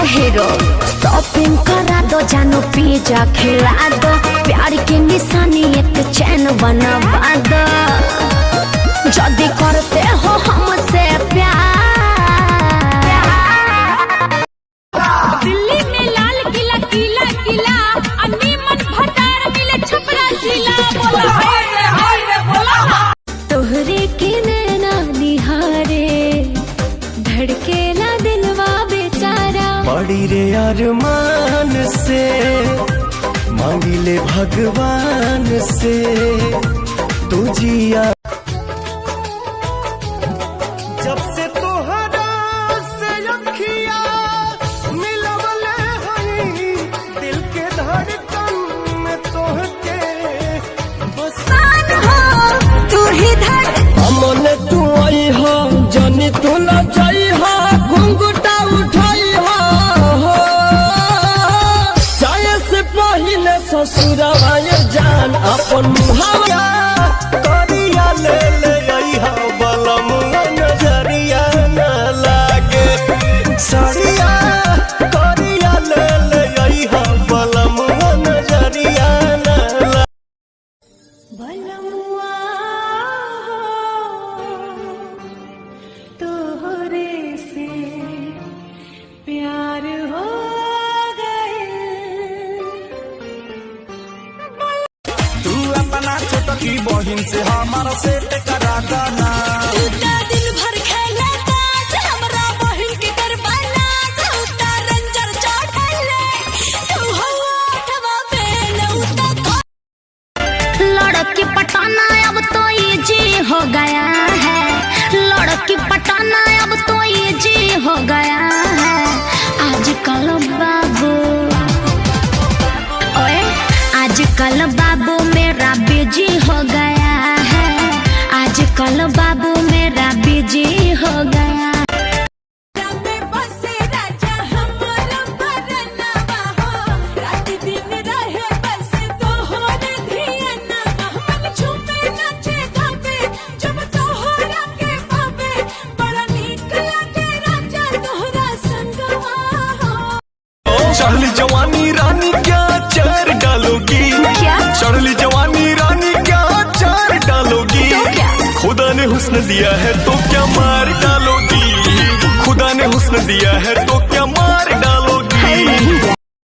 Hero shopping करा दो, जानो पिज्जा खिला दो, प्यार की निशानी एक चैन बनवा दो। जल्दी करते हो हमसे प्यार। दिल्ली में लाल किला किला किला, अनीमन भटार मिले छपरा जिला। बोला हाय रे बोला। तोहरे के नैना निहारे धड़केला दिलवा बेचारा। बड़ी रे अरमान से मांगिले भगवान से तू जिया। जब से तोहरा से अखिया मिलवले हई, दिल के धड़कन में तोहके बसान हो तू ही अमन तू आई हो, जानी तू न जाई हो, घुंघटा उठाई हो, जाए से पहले ससुरवा ये जान अपन मुहावा करिया ले ले आई हो, बलम नजरिया न लागे सरिया करिया ले ले आई हो, बलम नजरिया न लागे। भलमुआ तोहरे से प्यार हो गए। तू अपना छोटकी बहिन से हमारा सेट करा दाना। दिन भर खेले ताश, हमरा बहिन के करवाना, उता रंजर चढ़ले, तू हवा अठवा पे उता। लड़की पटाना अब तो इजी हो गया है, लड़की पटाना अब तो इजी हो गया है। आजकल बाबू ओए आजकल बाबू मेरा बिजी हो गया है, आजकल बाबू मेरा बिजी हो गया। बसे राजा हमरा भरनवा हो, रात दिन रहे बस तोहरे धियनवा। मन छुपे नाचे गावे, जब तोहरा के पावे, बड़ा नीक लगे राजा तोहरा संगवा हो। चढ़ली जवानी रानी क्या चार डालोगी, क्या चढ़ली जवानी रानी क्या चार डालोगी, तो क्या? खुदा ने हुस्न दिया है तो क्या मार डालोगी, खुदा ने हुस्न दिया है तो क्या मार डालोगी।